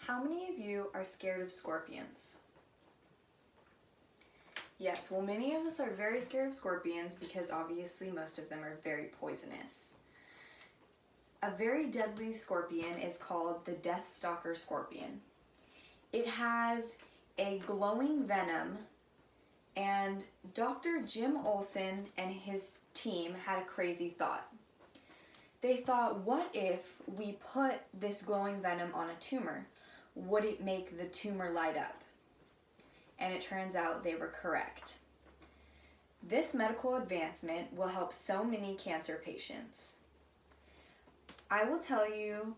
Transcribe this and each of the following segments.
How many of you are scared of scorpions? Yes, well, many of us are very scared of scorpions because obviously most of them are very poisonous. A very deadly scorpion is called the death stalker scorpion. It has a glowing venom, and Dr. Jim Olson and his team had a crazy thought. They thought, what if we put this glowing venom on a tumor? Would it make the tumor light up? And it turns out they were correct. This medical advancement will help so many cancer patients. I will tell you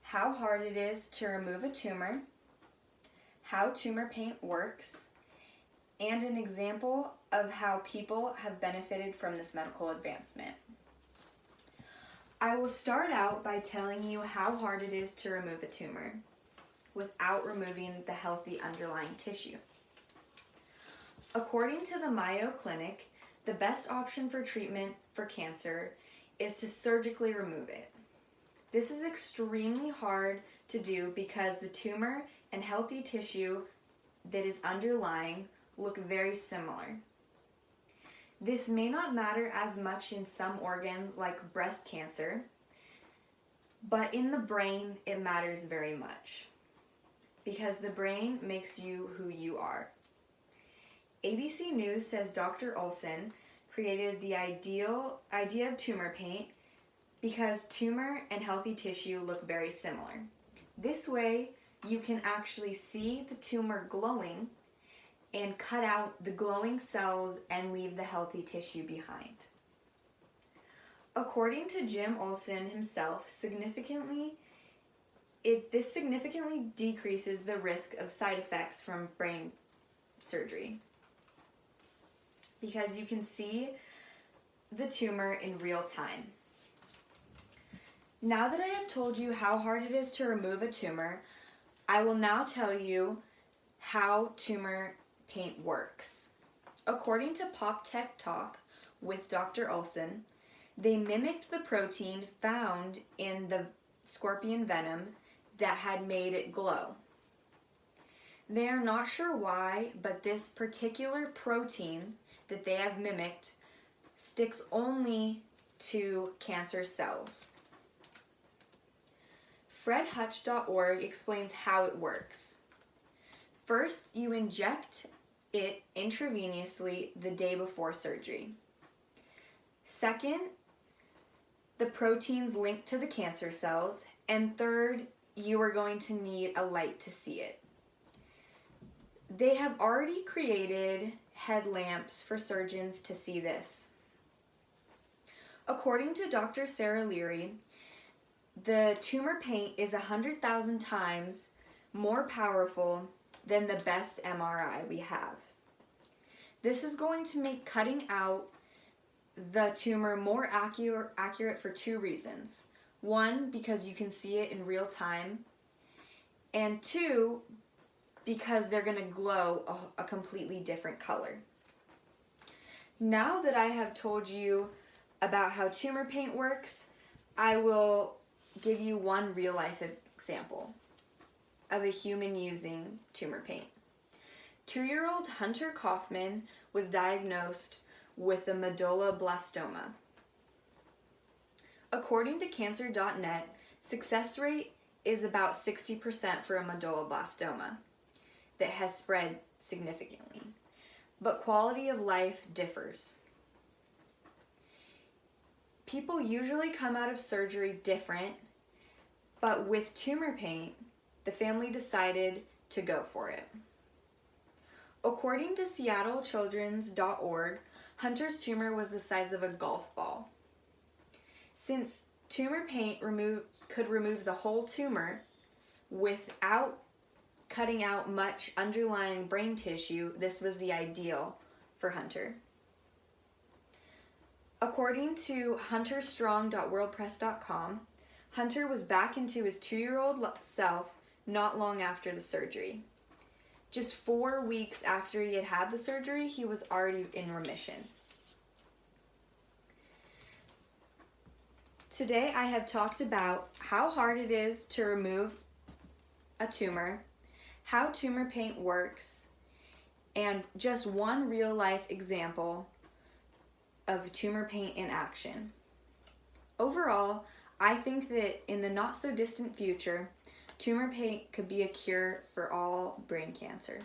how hard it is to remove a tumor, how tumor paint works, and an example of how people have benefited from this medical advancement. I will start out by telling you how hard it is to remove a tumor without removing the healthy underlying tissue. According to the Mayo Clinic, the best option for treatment for cancer is to surgically remove it. This is extremely hard to do because the tumor and healthy tissue that is underlying look very similar. This may not matter as much in some organs like breast cancer, but in the brain it matters very much because the brain makes you who you are. ABC News says Dr. Olson created the idea of tumor paint because tumor and healthy tissue look very similar. This way, you can actually see the tumor glowing and cut out the glowing cells and leave the healthy tissue behind. According to Jim Olson himself, this significantly decreases the risk of side effects from brain surgery because you can see the tumor in real time. Now that I have told you how hard it is to remove a tumor, I will now tell you how tumor paint works. According to Pop Tech Talk with Dr. Olson, they mimicked the protein found in the scorpion venom that had made it glow. They are not sure why, but this particular protein that they have mimicked sticks only to cancer cells. FredHutch.org explains how it works. First, you inject it intravenously the day before surgery. Second, the proteins link to the cancer cells. And third, you are going to need a light to see it. They have already created headlamps for surgeons to see this. According to Dr. Sarah Leary, the tumor paint is 100,000 times more powerful than the best MRI we have. This is going to make cutting out the tumor more accurate for two reasons. One, because you can see it in real time, and two, because they're going to glow a completely different color. Now that I have told you about how tumor paint works, I will give you one real life example of a human using tumor paint. 2-year-old Hunter Kaufman was diagnosed with a medulloblastoma. According to cancer.net, success rate is about 60% for a medulloblastoma that has spread significantly, but quality of life differs. People usually come out of surgery different, but with tumor paint, the family decided to go for it. According to SeattleChildren's.org, Hunter's tumor was the size of a golf ball. Since tumor paint could remove the whole tumor without cutting out much underlying brain tissue, this was the ideal for Hunter. According to hunterstrong.worldpress.com, Hunter was back into his 2-year-old self not long after the surgery. Just 4 weeks after he had had the surgery, he was already in remission. Today I have talked about how hard it is to remove a tumor, how tumor paint works, and just one real life example of tumor paint in action. Overall, I think that in the not so distant future, tumor paint could be a cure for all brain cancer.